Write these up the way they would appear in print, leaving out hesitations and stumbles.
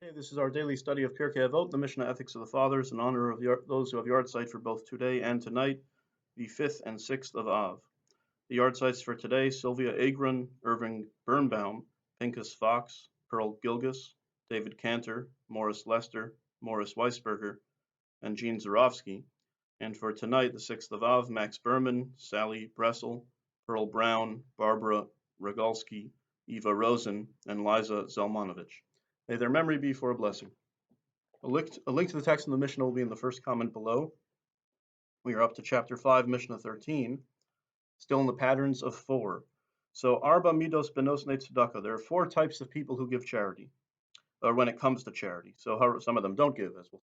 Hey, this is our daily study of Pirkei Avot, the Mishnah Ethics of the Fathers, in honor of those who have yard sites for both today and tonight, the 5th and 6th of Av. The yard sites for today: Sylvia Agron, Irving Birnbaum, Pincus Fox, Pearl Gilgis, David Cantor, Morris Lester, Morris Weisberger, and Jean Zarofsky. And for tonight, the 6th of Av, Max Berman, Sally Bressel, Pearl Brown, Barbara Rogalski, Eva Rosen, and Liza Zelmanovich. May their memory be for a blessing. A link to the text in the Mishnah will be in the first comment below. We are up to chapter 5, Mishnah 13, still in the patterns of 4. So, Arba Midos Benos Tzedakah. There are 4 types of people who give charity, or when it comes to charity. So, some of them don't give, as well.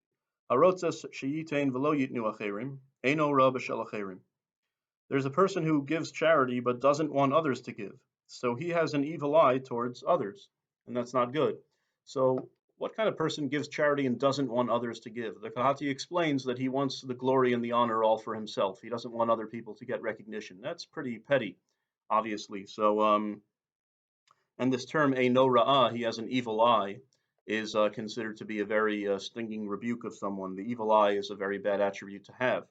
Harotzes sheyitain v'lo yitnu acherim, eino ra b'shel acherim. There's a person who gives charity but doesn't want others to give. So he has an evil eye towards others, and that's not good. So what kind of person gives charity and doesn't want others to give? The Kahati explains that he wants the glory and the honor all for himself. He doesn't want other people to get recognition. That's pretty petty, obviously. So, and this term eino ra'ah, he has an evil eye, is considered to be a very stinging rebuke of someone. The evil eye is a very bad attribute to have.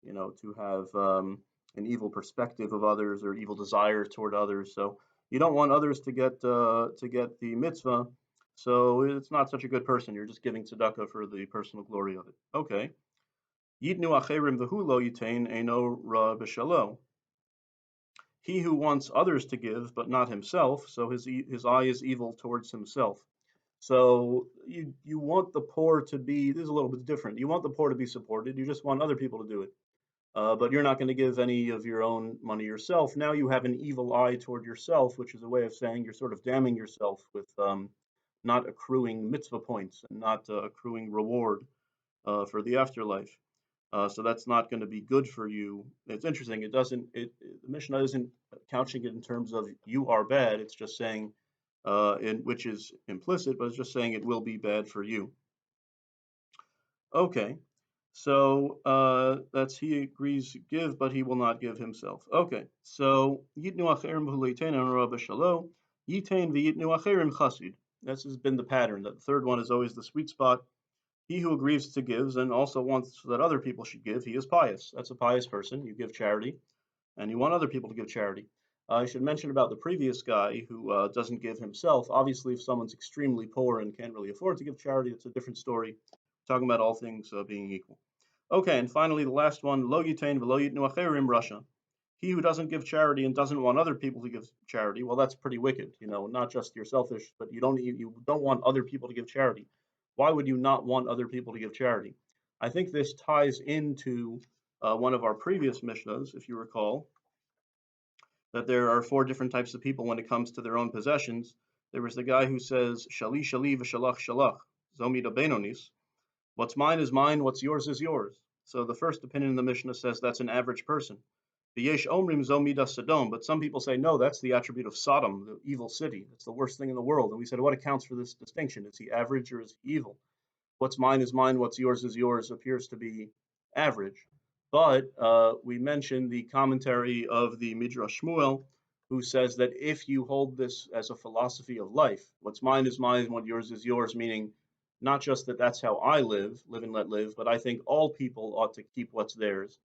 To have an evil perspective of others or evil desire toward others. So you don't want others to get the mitzvah. So it's not such a good person. You're just giving tzedakah for the personal glory of it. Okay. Yitnu acherim v'hulo yitain eino ra b'shalo. He who wants others to give but not himself, so his eye is evil towards himself. So you want the poor to be. This is a little bit different. You want the poor to be supported. You just want other people to do it. But you're not going to give any of your own money yourself. Now you have an evil eye toward yourself, which is a way of saying you're sort of damning yourself with not accruing mitzvah points and not accruing reward for the afterlife. So that's not going to be good for you. It's interesting. The Mishnah isn't couching it in terms of you are bad. It's just saying, which is implicit, but it's just saying it will be bad for you. Okay. So that's he agrees to give, but he will not give himself. Okay. So yitnu acherim v'huleitain rabba shalo, yitain v'yitnu acherim chasid. This has been the pattern. That the third one is always the sweet spot. He who agrees to give and also wants that other people should give, he is pious. That's a pious person. You give charity, and you want other people to give charity. I should mention about the previous guy who doesn't give himself. Obviously, if someone's extremely poor and can't really afford to give charity, it's a different story. Talking about all things being equal. Okay, and finally the last one, lo yitain v'lo yitnu acherim rasha. He who doesn't give charity and doesn't want other people to give charity, well, that's pretty wicked. Not just you're selfish, but you don't want other people to give charity. Why would you not want other people to give charity? I think this ties into one of our previous Mishnahs, if you recall, that there are 4 different types of people when it comes to their own possessions. There was the guy who says, shali shali v'shalach shalach, zomida benonis. What's mine is mine, what's yours is yours. So the first opinion in the Mishnah says that's an average person. V'yesh omrim zo midas Sodom, but some people say, no, that's the attribute of Sodom, the evil city. That's the worst thing in the world. And we said, what accounts for this distinction? Is he average or is he evil? What's mine is mine, what's yours is yours appears to be average. But we mentioned the commentary of the Midrash Shmuel, who says that if you hold this as a philosophy of life, what's mine is mine, what yours is yours, meaning not just that that's how I live and let live, but I think all people ought to keep what's theirs.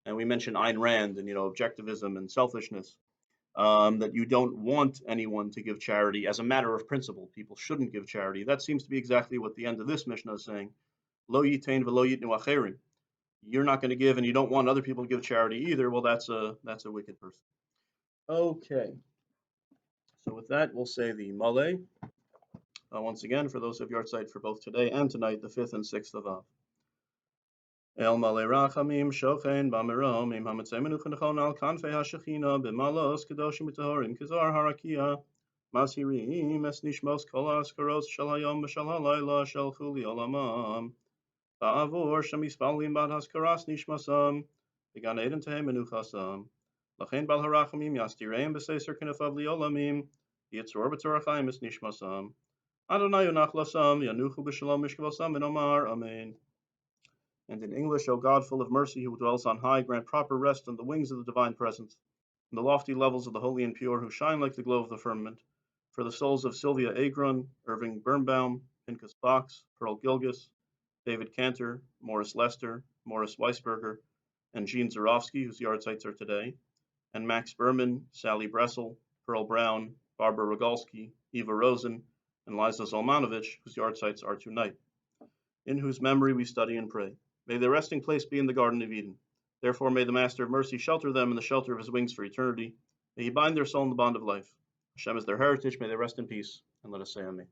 And we mentioned Ayn Rand and objectivism and selfishness. That you don't want anyone to give charity as a matter of principle. People shouldn't give charity. That seems to be exactly what the end of this Mishnah is saying. Lo yitain v'lo yitnu acherim. You're not going to give, and you don't want other people to give charity either. Well, that's a wicked person. Okay. So with that, we'll say the Malay. Once again, for those of yard site for both today and tonight, the 5th and 6th of Av. El Malay Rachamim Shochen Bamirom Im Hamatzei Menuchanachon Al Kanfei HaShechina B'Malos Kedoshim B'Tahorim Kizar Harakia Masirim Es Nishmos Kol HaAskaros Shel Hayom V'Shel HaLayla Shel Chuli Olamam Ba'avur Shemispalim Bad Haskaras Nishmasam V'Gan Eden Tehem Menuchasam Lachen Bal Harachamim Yastireim B'Seser Kenefav Liolamim Yitzror B'Torachayim Es Nishmasam Adonai Yonach Lasam Yanuchu B'Shalom Mishkavasam V'Nomar Amen. And in English, O God, full of mercy, who dwells on high, grant proper rest on the wings of the divine presence, in the lofty levels of the holy and pure, who shine like the glow of the firmament, for the souls of Sylvia Agron, Irving Birnbaum, Pincus Fox, Pearl Gilgis, David Cantor, Morris Lester, Morris Weisberger, and Gene Zarofsky, whose yard sites are today, and Max Berman, Sally Bressel, Pearl Brown, Barbara Rogalski, Eva Rosen, and Liza Zolmanovich, whose yard sites are tonight, in whose memory we study and pray. May their resting place be in the Garden of Eden. Therefore, may the Master of Mercy shelter them in the shelter of his wings for eternity. May he bind their soul in the bond of life. Hashem is their heritage. May they rest in peace. And let us say Amen.